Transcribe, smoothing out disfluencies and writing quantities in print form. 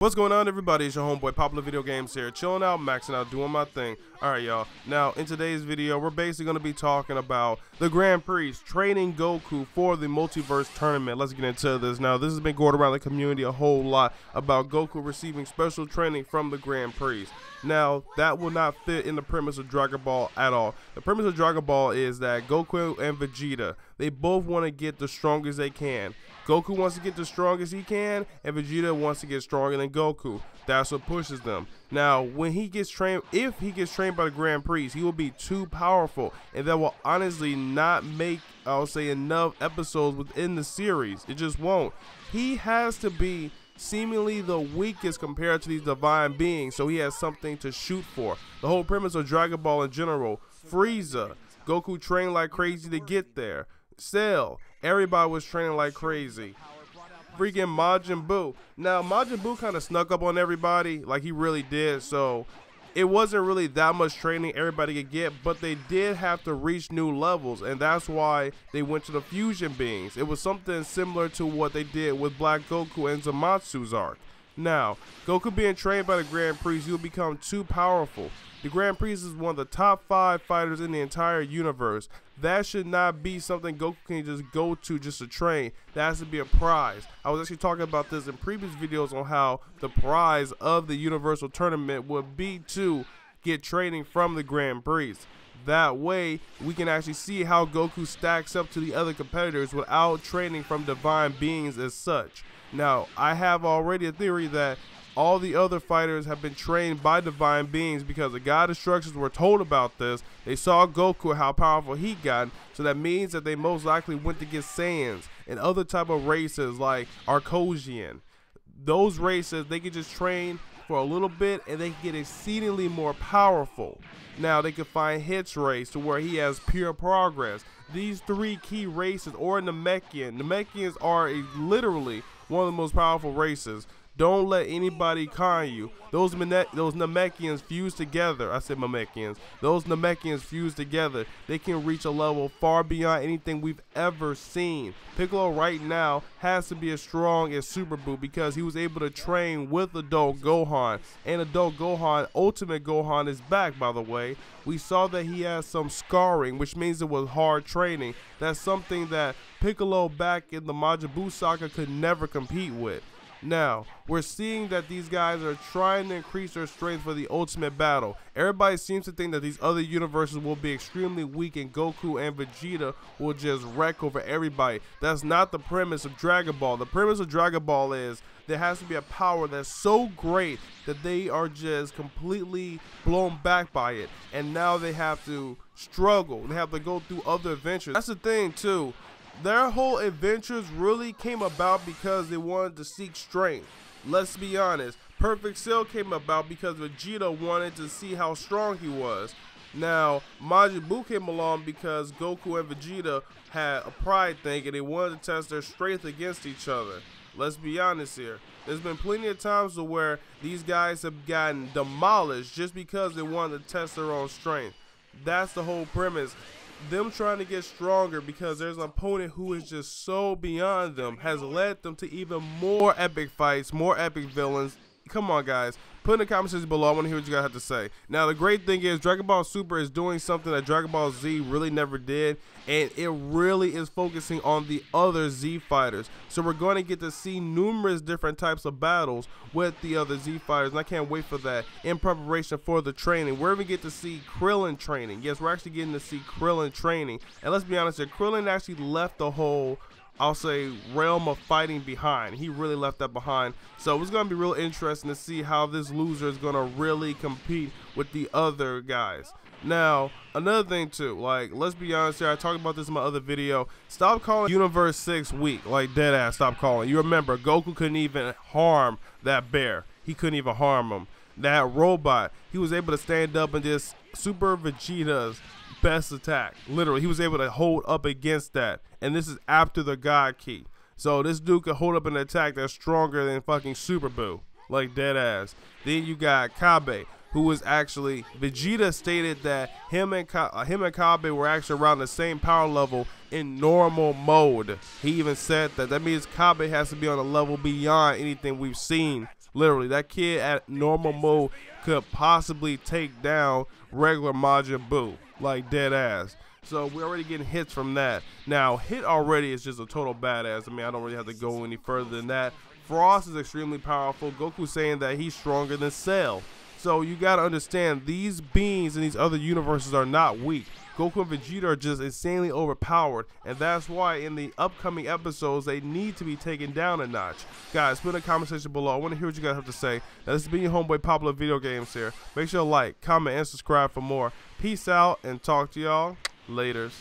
What's going on, everybody? It's your homeboy Popular Video Games here, chilling out, maxing out, doing my thing. Alright, y'all. Now, in today's video, we're basically going to be talking about the Grand Prix, training Goku for the Multiverse tournament. Let's get into this. Now, this has been going around the community a whole lot about Goku receiving special training from the Grand Prix. Now, that will not fit in the premise of Dragon Ball at all. The premise of Dragon Ball is that Goku and Vegeta, they both want to get the strongest they can. Goku wants to get the strongest he can, and Vegeta wants to get stronger than Goku. That's what pushes them. Now, when he gets trained, if he gets trained by the Grand Prix, he will be too powerful, and that will honestly not make, I'll say, enough episodes within the series. It just won't. He has to be seemingly the weakest compared to these divine beings, so he has something to shoot for. The whole premise of Dragon Ball in general, Frieza, Goku trained like crazy to get there. Cell, everybody was training like crazy. Freaking Majin Buu. Now, Majin Buu kind of snuck up on everybody, like he really did, so it wasn't really that much training everybody could get, but they did have to reach new levels, and that's why they went to the fusion beings. It was something similar to what they did with Black Goku and Zamatsu's arc. Now, Goku being trained by the Grand Prix, he'll become too powerful. The Grand Prix is one of the top 5 fighters in the entire universe. That should not be something Goku can just go to just to train. That has to be a prize. I was actually talking about this in previous videos on how the prize of the Universal Tournament would be to get training from the Grand Prix. That way, we can actually see how Goku stacks up to the other competitors without training from divine beings as such. Now, I have already a theory that all the other fighters have been trained by divine beings because the God instructions were told about this. They saw Goku, how powerful he got, so that means that they most likely went to get Saiyans and other type of races like Arcosian. Those races, they can just train for a little bit and they can get exceedingly more powerful. Now, they can find Hit's race to where he has pure progress. These 3 key races, or Namekians are literally one of the most powerful races. Don't let anybody con you. Those Namekians fuse together. I said Namekians. Those Namekians fuse together. They can reach a level far beyond anything we've ever seen. Piccolo right now has to be as strong as Super Buu because he was able to train with Adult Gohan. And Adult Gohan, Ultimate Gohan, is back, by the way. We saw that he has some scarring, which means it was hard training. That's something that Piccolo back in the Majin Buu saga could never compete with. Now, we're seeing that these guys are trying to increase their strength for the ultimate battle. Everybody seems to think that these other universes will be extremely weak and Goku and Vegeta will just wreck over everybody. That's not the premise of Dragon Ball. The premise of Dragon Ball is there has to be a power that's so great that they are just completely blown back by it. And now they have to struggle. They have to go through other adventures. That's the thing, too. Their whole adventures really came about because they wanted to seek strength. Let's be honest. Perfect Cell came about because Vegeta wanted to see how strong he was. Now, Majin Buu came along because Goku and Vegeta had a pride thing and they wanted to test their strength against each other. Let's be honest here. There's been plenty of times where these guys have gotten demolished just because they wanted to test their own strength. That's the whole premise. Them trying to get stronger because there's an opponent who is just so beyond them has led them to even more epic fights, more epic villains. Come on, guys. Put in the comment section below. I want to hear what you guys have to say. Now, the great thing is Dragon Ball Super is doing something that Dragon Ball Z really never did, and it really is focusing on the other Z fighters. So we're going to get to see numerous different types of battles with the other Z fighters, and I can't wait for that in preparation for the training. We're even get to see Krillin training. Yes, we're actually getting to see Krillin training. And let's be honest here, Krillin actually left the whole, I'll say, realm of fighting behind. He really left that behind. So it's going to be real interesting to see how this loser is going to really compete with the other guys. Now, another thing too, like, let's be honest here, I talked about this in my other video. Stop calling Universe 6 weak, like deadass, stop calling. You remember, Goku couldn't even harm that bear. He couldn't even harm him. That robot, he was able to stand up and just Super Vegeta's best attack. Literally, he was able to hold up against that. And this is after the God Key. So this dude could hold up an attack that's stronger than fucking Super Buu. Like dead ass. Then you got Kabe, who was actually, Vegeta stated that him and Kabe were actually around the same power level in normal mode. He even said that means Kabe has to be on a level beyond anything we've seen Literally, that kid at normal mode could possibly take down regular Majin Buu, like dead ass. So we're already getting hits from that. Now, Hit already is just a total badass. I mean, I don't really have to go any further than that. Frost is extremely powerful. Goku's saying that he's stronger than Cell. So you gotta understand, these beings in these other universes are not weak. Goku and Vegeta are just insanely overpowered, and that's why in the upcoming episodes they need to be taken down a notch. Guys, put in the comment section below. I want to hear what you guys have to say. Now, this has been your homeboy Popular Video Games here. Make sure to like, comment, and subscribe for more. Peace out, and talk to y'all laters.